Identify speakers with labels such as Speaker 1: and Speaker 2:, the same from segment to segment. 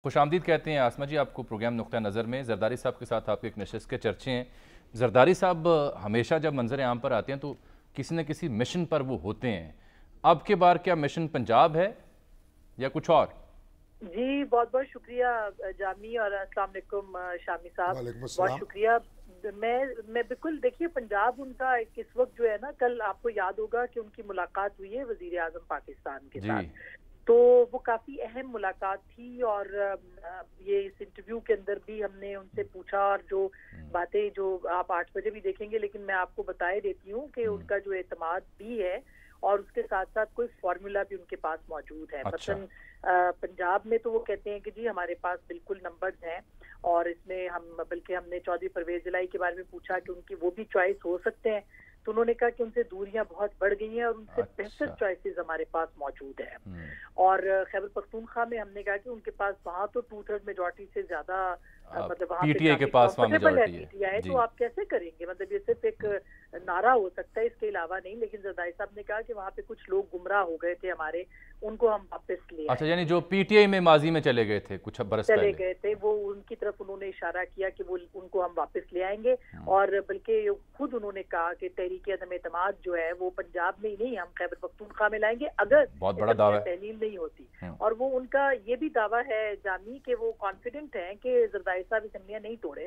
Speaker 1: खुशामदीद कहते हैं आसमा जी आपको प्रोग्राम नुक्ता नज़र में। ज़रदारी साहब के साथ आपके एक नशिस्त के चर्चे हैं। ज़रदारी साहब हमेशा जब मंजर आम पर आते हैं तो किसी न किसी मिशन पर वो होते हैं। अब के बार क्या मिशन पंजाब है या कुछ और?
Speaker 2: जी बहुत बहुत शुक्रिया जामी और अस्सलाम वालेकुम शामी साहब, बहुत शुक्रिया। मैं बिल्कुल, देखिए पंजाब उनका इस वक्त जो है ना, कल आपको याद होगा कि उनकी मुलाकात हुई है वजीर आजम पाकिस्तान के साथ, तो वो काफ़ी अहम मुलाकात थी। और ये इस इंटरव्यू के अंदर भी हमने उनसे पूछा, और जो बातें जो आप 8 बजे भी देखेंगे, लेकिन मैं आपको बताए देती हूँ कि उनका जो एतमाद भी है और उसके साथ साथ कोई फार्मूला भी उनके पास मौजूद है।
Speaker 1: अच्छा।
Speaker 2: मसलन पंजाब में तो वो कहते हैं कि जी हमारे पास बिल्कुल नंबर्स हैं, और इसमें बल्कि हमने चौधरी परवेज इलाही के बारे में पूछा कि उनकी वो भी चॉइस हो सकते हैं, तो उन्होंने कहा कि उनसे दूरियां बहुत बढ़ गई हैं और उनसे बेहतर चॉइसेस हमारे पास मौजूद है। और खैबर पख्तूनख्वा में हमने कहा कि उनके पास वहाँ तो 2/3 मेजॉरिटी से ज्यादा, मतलब वहाँ
Speaker 1: पीटीआई के पास
Speaker 2: कंफर्टेबल है पीटीआई, तो आप कैसे करेंगे? मतलब ये सिर्फ एक नारा हो सकता है, इसके अलावा नहीं। लेकिन जरदारी साहब ने कहा कि वहाँ पे कुछ लोग गुमराह हो गए थे हमारे, उनको हम वापस ले आए।
Speaker 1: अच्छा, यानी जो पीटीआई में माजी में चले गए थे कुछ बरस
Speaker 2: चले गए थे, वो उनकी तरफ उन्होंने इशारा किया कि वो उनको हम वापस ले आएंगे। और बल्कि खुद उन्होंने कहा कि तहरीक अदम एतमाद जो है वो पंजाब में ही नहीं, हम खैबर पख्तूनख्वा में लाएंगे अगर
Speaker 1: बहुत बड़ा दावा
Speaker 2: तहलील नहीं होती। और वो उनका ये भी दावा है जामी कि वो कॉन्फिडेंट है कि जरदारी साहब असेंबलियां नहीं तोड़े,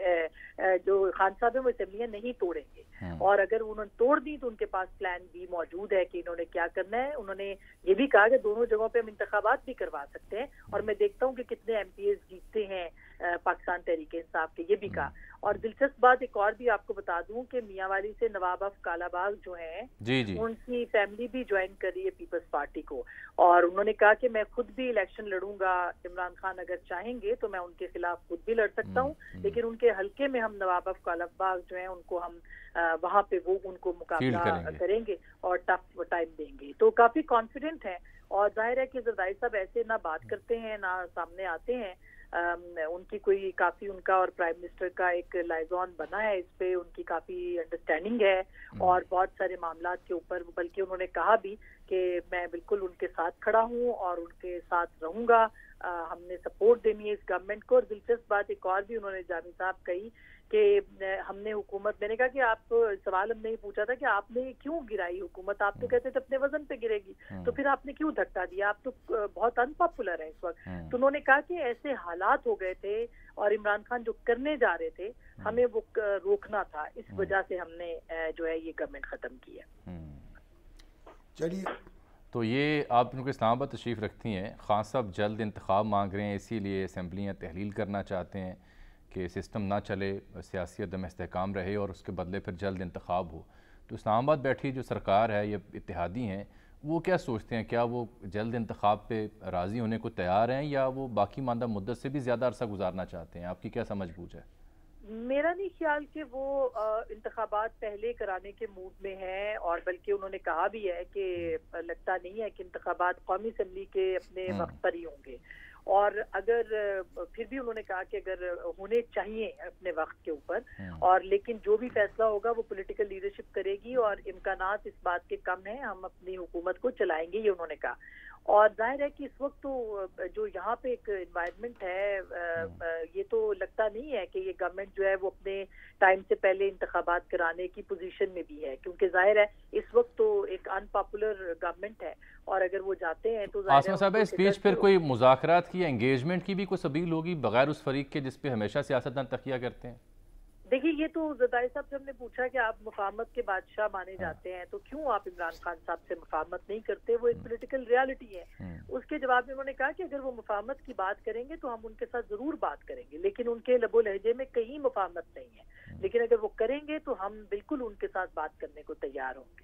Speaker 2: जो खान साहब है वो असेंबलियां नहीं तोड़ेंगे, और अगर उन्होंने तोड़ दी तो उनके पास प्लान बी मौजूद है कि इन्होंने क्या करना है। उन्होंने ये भी कहा कि दोनों जगहों पे हम इंतखाबात भी करवा सकते हैं, और मैं देखता हूँ कि कितने एमपीएस जीतते हैं पाकिस्तान तहरीक इंसाफ के, ये भी कहा। और दिलचस्प बात एक और भी आपको बता दूं कि मियांवाली से नवाब अफ कालाबाग जो हैं, उनकी फैमिली भी ज्वाइन कर रही है पीपल्स पार्टी को, और उन्होंने कहा कि मैं खुद भी इलेक्शन लड़ूंगा, इमरान खान अगर चाहेंगे तो मैं उनके खिलाफ खुद भी लड़ सकता हूँ, लेकिन उनके हल्के में हम नवाब अफ कालाबाग जो हैं उनको हम वहाँ पे वो उनको मुकाबला करेंगे और टफ टाइम देंगे। तो काफी कॉन्फिडेंट है, और जाहिर है कि जरदारी साहब ऐसे ना बात करते हैं ना सामने आते हैं। उनकी कोई काफी, उनका और प्राइम मिनिस्टर का एक लाइजॉन बना है, इस पे उनकी काफी अंडरस्टैंडिंग है, और बहुत सारे मामलात के ऊपर, बल्कि उन्होंने कहा भी कि मैं बिल्कुल उनके साथ खड़ा हूँ और उनके साथ रहूंगा, हमने सपोर्ट देनी है इस गवर्नमेंट को। और दिलचस्प बात एक और भी उन्होंने जामी साहब कही कि हमने हुकूमत, मैंने कहा कि आप, सवाल हमने ये पूछा था कि आपने क्यों गिराई हुकूमत, आप तो कहते थे अपने वजन पे गिरेगी, तो फिर आपने क्यों धक्का दिया, आप तो बहुत अनपॉपुलर है इस वक्त। तो उन्होंने कहा कि ऐसे हालात हो गए थे और इमरान खान जो करने जा रहे थे हमें वो रोकना था, इस वजह से हमने जो है ये गवर्नमेंट खत्म की है।
Speaker 1: चलिए, तो ये आप उनको इस्लामाबाद तशरीफ़ रखती हैं, खान साहब जल्द इंतखाब मांग रहे हैं, इसीलिए असम्बलियाँ तहलील करना चाहते हैं कि सिस्टम ना चले, सियासी अदम इस्तेहकाम रहे और उसके बदले फिर जल्द इंतखाब हो। तो इस्लामाबाद बैठी जो सरकार है, ये इत्तेहादी हैं, वो क्या सोचते हैं? क्या वो जल्द इंतखाब पे राज़ी होने को तैयार हैं, या वो बाकी मानदा मुद्दत से भी ज़्यादा अरसा गुजारना चाहते हैं? आपकी क्या समझ बूझ है?
Speaker 2: मेरा नहीं ख्याल कि वो इंतखाबात पहले कराने के मूड में है, और बल्कि उन्होंने कहा भी है कि लगता नहीं है कि इंतखाबात कौमी असम्बली के अपने वक्त पर ही होंगे। और अगर फिर भी उन्होंने कहा कि अगर होने चाहिए अपने वक्त के ऊपर, और लेकिन जो भी फैसला होगा वो पॉलिटिकल लीडरशिप करेगी, और इम्कानात इस बात के कम है, हम अपनी हुकूमत को चलाएंगे, ये उन्होंने कहा। और जाहिर है कि इस वक्त तो जो यहाँ पे एक एनवायरनमेंट है, ये तो लगता नहीं है कि ये गवर्नमेंट जो है वो अपने टाइम से पहले इंतखाबात कराने की पोजीशन में भी है, क्योंकि जाहिर है इस वक्त तो एक अनपॉपुलर गवर्नमेंट है, और अगर वो जाते हैं तो
Speaker 1: आसमा साहब, इस बीच फिर कोई मुज़ाकरात की, एंगेजमेंट की भी कोई सबील होगी बगैर उस फरीक के जिस पे हमेशा सियासतदान तकिया करते हैं?
Speaker 2: देखिए, ये तो जरदारी साहब से हमने पूछा कि आप मुफाहमत के बादशाह माने जाते हैं, तो क्यों आप इमरान खान साहब से मुफाहमत नहीं करते, वो एक पॉलिटिकल रियलिटी है। उसके जवाब में उन्होंने कहा कि अगर वो मुफाहमत की बात करेंगे तो हम उनके साथ जरूर बात करेंगे, लेकिन उनके लबो लहजे में कहीं मुफाहमत नहीं है, लेकिन अगर वो करेंगे तो हम बिल्कुल उनके साथ बात करने को तैयार होंगे।